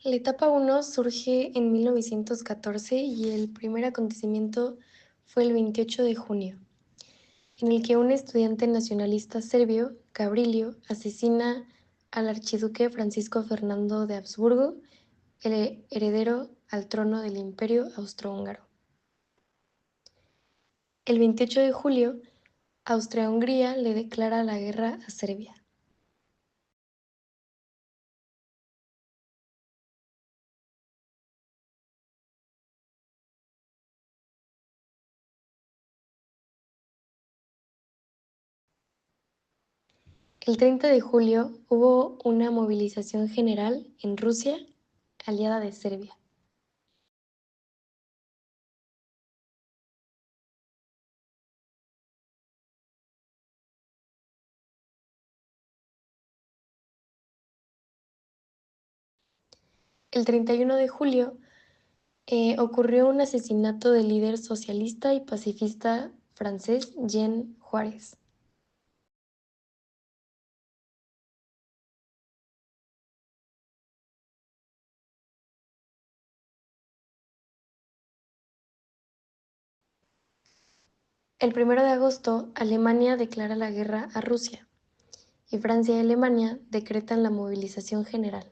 La etapa uno surge en 1914 y el primer acontecimiento fue el 28 de junio, en el que un estudiante nacionalista serbio, Cabrillo, asesina al archiduque Francisco Fernando de Habsburgo, el heredero al trono del Imperio Austrohúngaro. El 28 de julio, Austria-Hungría le declara la guerra a Serbia. El 30 de julio hubo una movilización general en Rusia, aliada de Serbia. El 31 de julio ocurrió un asesinato del líder socialista y pacifista francés Jean Juárez. El 1 de agosto, Alemania declara la guerra a Rusia y Francia y Alemania decretan la movilización general.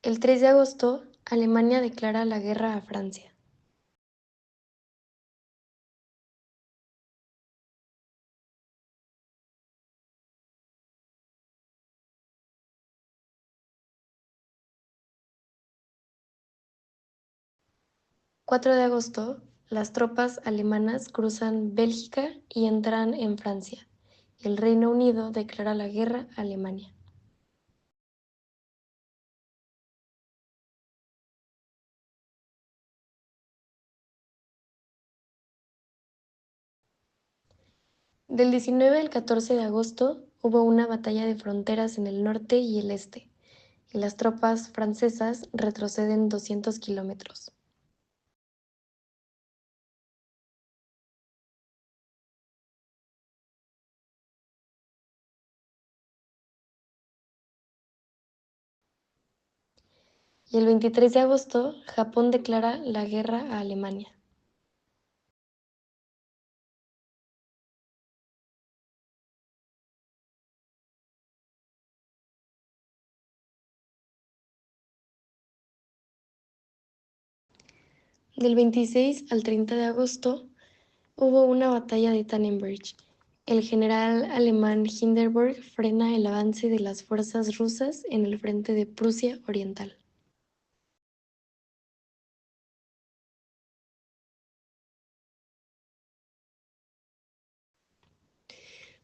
El 3 de agosto, Alemania declara la guerra a Francia. El 4 de agosto, las tropas alemanas cruzan Bélgica y entran en Francia. El Reino Unido declara la guerra a Alemania. Del 19 al 14 de agosto hubo una batalla de fronteras en el norte y el este, y las tropas francesas retroceden 200 kilómetros. Y el 23 de agosto, Japón declara la guerra a Alemania. Del 26 al 30 de agosto hubo una batalla de Tannenberg. El general alemán Hindenburg frena el avance de las fuerzas rusas en el frente de Prusia Oriental.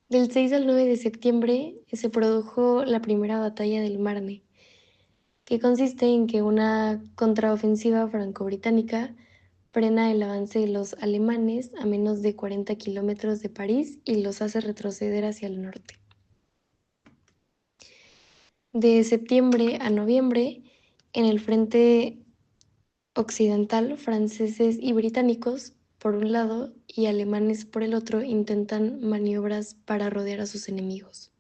Del 6 al 9 de septiembre se produjo la primera batalla del Marne, que consiste en que una contraofensiva franco-británica frena el avance de los alemanes a menos de 40 kilómetros de París y los hace retroceder hacia el norte. De septiembre a noviembre, en el frente occidental, franceses y británicos, por un lado, y alemanes por el otro, intentan maniobras para rodear a sus enemigos.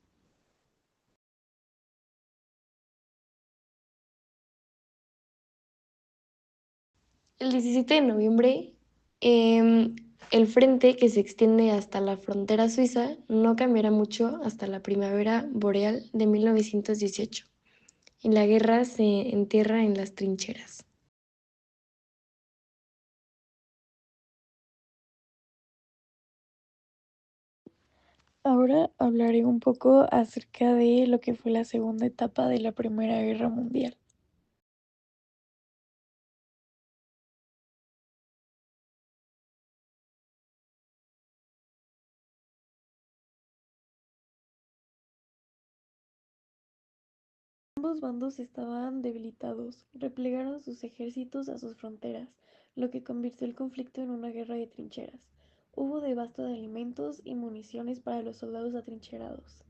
El 17 de noviembre, em, el frente que se extiende hasta la frontera suiza no cambiará mucho hasta la primavera boreal de 1918, y la guerra se entierra en las trincheras. Ahora hablaré un poco acerca de lo que fue la segunda etapa de la Primera Guerra Mundial. Ambos bandos estaban debilitados, replegaron sus ejércitos a sus fronteras, lo que convirtió el conflicto en una guerra de trincheras. Hubo debasto de alimentos y municiones para los soldados atrincherados.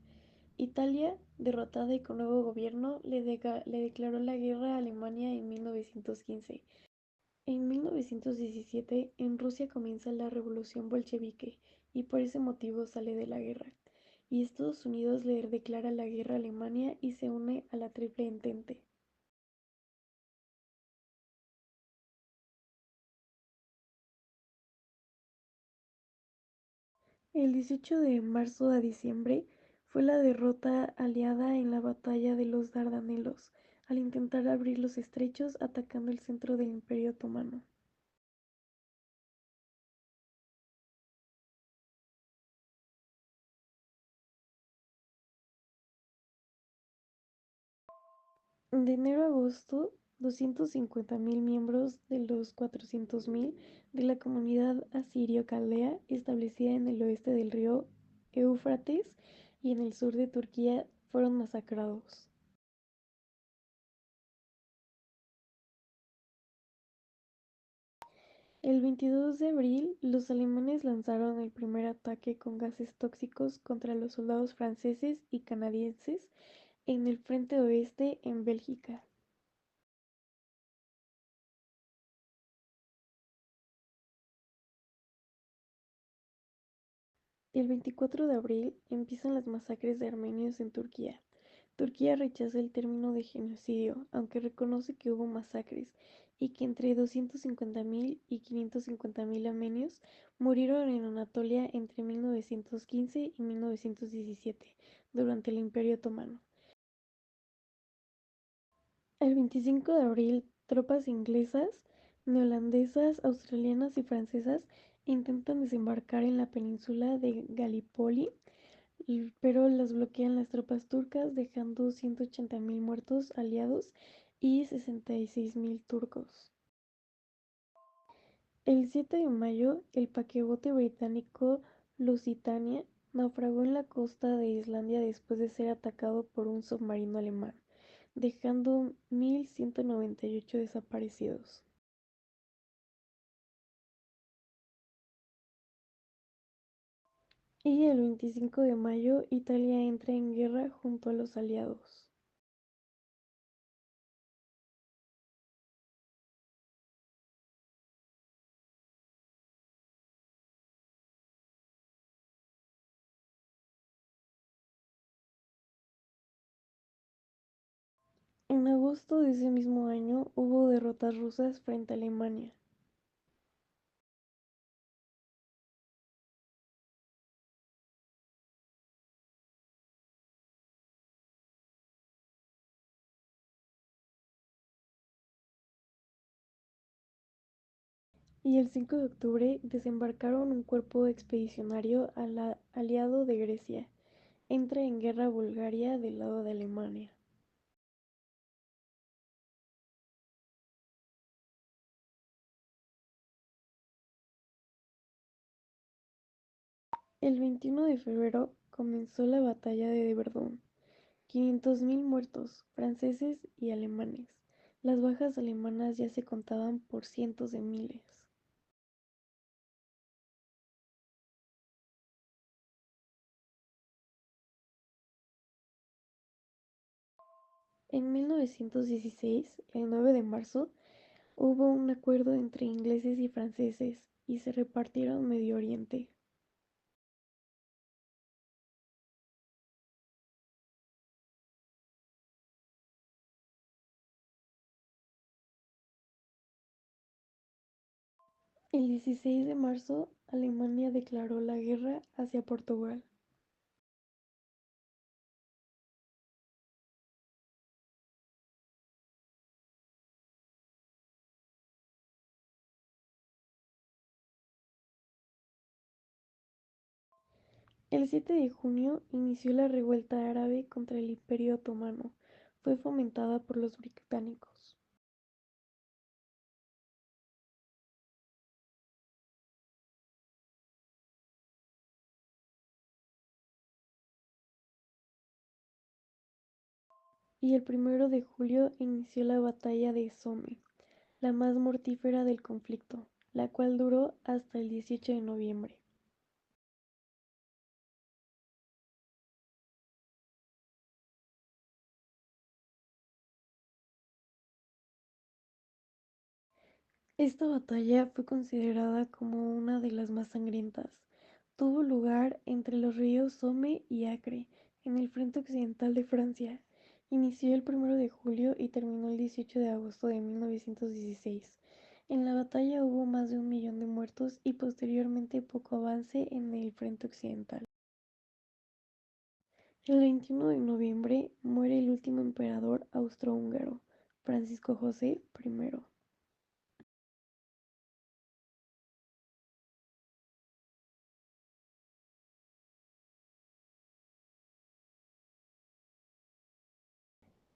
Italia, derrotada y con nuevo gobierno, le declaró la guerra a Alemania en 1915. En 1917, en Rusia comienza la revolución bolchevique y por ese motivo sale de la guerra. Y Estados Unidos le declara la guerra a Alemania y se une a la Triple Entente. El 18 de marzo a diciembre fue la derrota aliada en la batalla de los Dardanelos, al intentar abrir los estrechos atacando el centro del Imperio Otomano. De enero a agosto, 250.000 miembros de los 400.000 de la comunidad asirio-caldea establecida en el oeste del río Éufrates y en el sur de Turquía fueron masacrados. El 22 de abril, los alemanes lanzaron el primer ataque con gases tóxicos contra los soldados franceses y canadienses en el frente oeste en Bélgica. El 24 de abril empiezan las masacres de armenios en Turquía. Turquía rechaza el término de genocidio, aunque reconoce que hubo masacres y que entre 250.000 y 550.000 armenios murieron en Anatolia entre 1915 y 1917, durante el Imperio Otomano. El 25 de abril, tropas inglesas, neerlandesas, australianas y francesas intentan desembarcar en la península de Gallipoli, pero las bloquean las tropas turcas, dejando 180.000 muertos aliados y 66.000 turcos. El 7 de mayo, el paquebote británico Lusitania naufragó en la costa de Islandia después de ser atacado por un submarino alemán, dejando 1.198 desaparecidos. Y el 25 de mayo, Italia entra en guerra junto a los aliados. En agosto de ese mismo año hubo derrotas rusas frente a Alemania. Y el 5 de octubre desembarcaron un cuerpo expedicionario aliado de Grecia. Entra en guerra Bulgaria del lado de Alemania. El 21 de febrero comenzó la batalla de Verdún. 500.000 muertos, franceses y alemanes. Las bajas alemanas ya se contaban por cientos de miles. En 1916, el 9 de marzo, hubo un acuerdo entre ingleses y franceses y se repartieron Medio Oriente. El 16 de marzo, Alemania declaró la guerra hacia Portugal. El 7 de junio inició la revuelta árabe contra el Imperio Otomano. Fue fomentada por los británicos. Y el 1 de julio inició la batalla de Somme, la más mortífera del conflicto, la cual duró hasta el 18 de noviembre. Esta batalla fue considerada como una de las más sangrientas. Tuvo lugar entre los ríos Somme y Acre, en el frente occidental de Francia. Inició el 1 de julio y terminó el 18 de agosto de 1916. En la batalla hubo más de 1 millón de muertos y posteriormente poco avance en el frente occidental. El 21 de noviembre muere el último emperador austrohúngaro, Francisco José I.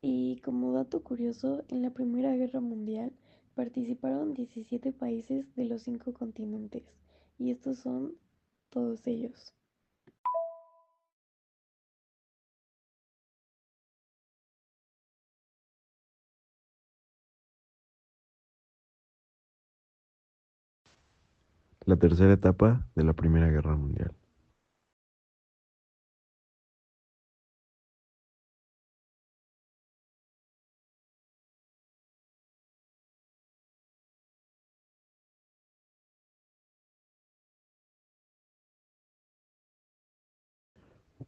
Y como dato curioso, en la Primera Guerra Mundial participaron 17 países de los 5 continentes, y estos son todos ellos. La tercera etapa de la Primera Guerra Mundial.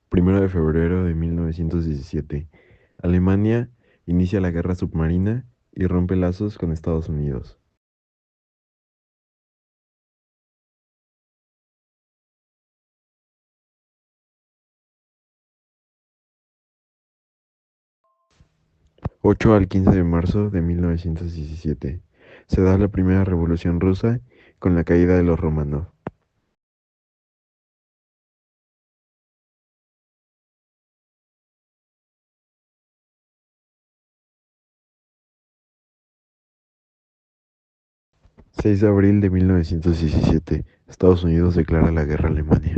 Primero de febrero de 1917. Alemania inicia la guerra submarina y rompe lazos con Estados Unidos. 8 al 15 de marzo de 1917. Se da la primera revolución rusa con la caída de los Romanov. 6 de abril de 1917. Estados Unidos declara la guerra a Alemania.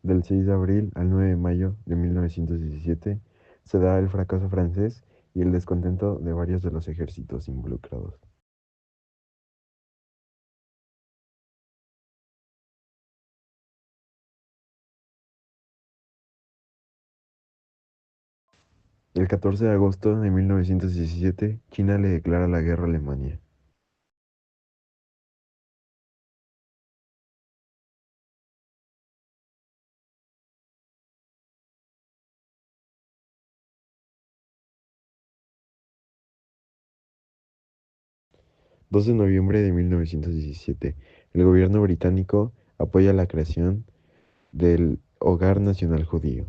Del 6 de abril al 9 de mayo de 1917 se da el fracaso francés y el descontento de varios de los ejércitos involucrados. El 14 de agosto de 1917, China le declara la guerra a Alemania. Dos de noviembre de 1917, el gobierno británico apoya la creación del Hogar Nacional Judío.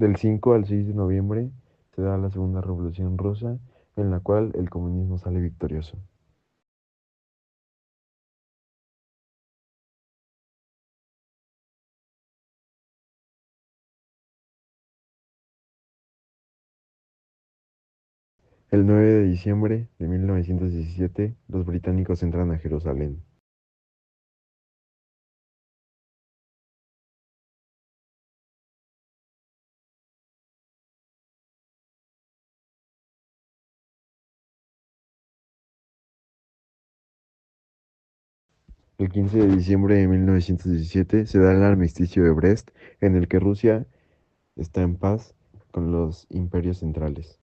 Del 5 al 6 de noviembre se da la Segunda Revolución Rusa, en la cual el comunismo sale victorioso. El 9 de diciembre de 1917, los británicos entran a Jerusalén. El 15 de diciembre de 1917 se da el armisticio de Brest, en el que Rusia está en paz con los imperios centrales.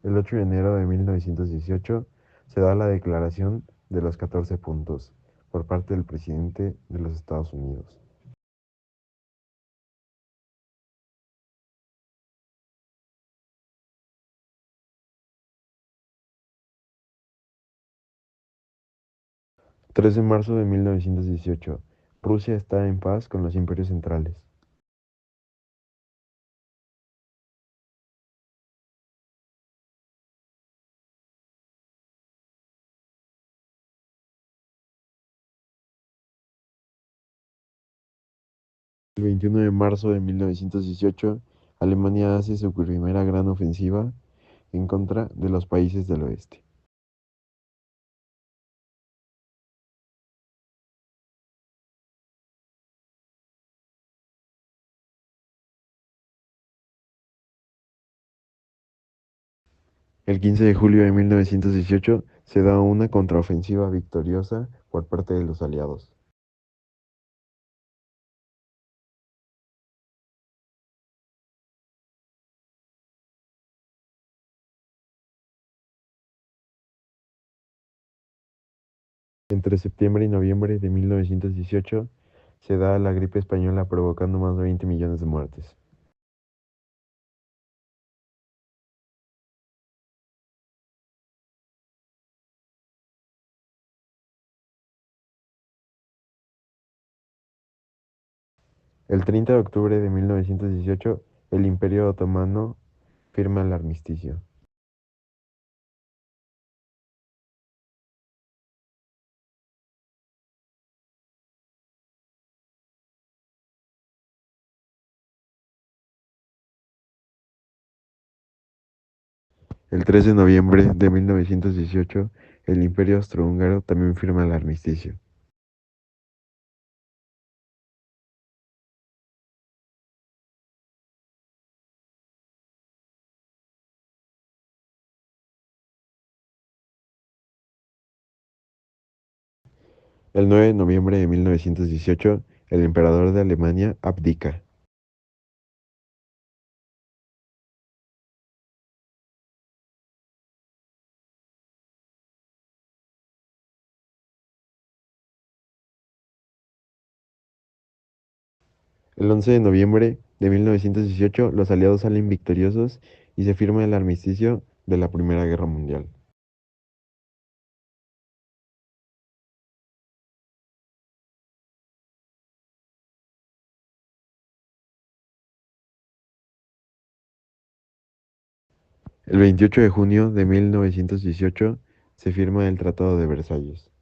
El 8 de enero de 1918 se da la Declaración de los 14 puntos por parte del presidente de los Estados Unidos. El 3 de marzo de 1918, Rusia está en paz con los imperios centrales. El 21 de marzo de 1918, Alemania hace su primera gran ofensiva en contra de los países del oeste. El 15 de julio de 1918 se da una contraofensiva victoriosa por parte de los aliados. Entre septiembre y noviembre de 1918 se da la gripe española provocando más de 20 millones de muertes. El 30 de octubre de 1918 el Imperio Otomano firma el armisticio. El 3 de noviembre de 1918 el Imperio Austrohúngaro también firma el armisticio. El 9 de noviembre de 1918 el emperador de Alemania abdica. El 11 de noviembre de 1918 los aliados salen victoriosos y se firma el armisticio de la Primera Guerra Mundial. El 28 de junio de 1918 se firma el Tratado de Versalles.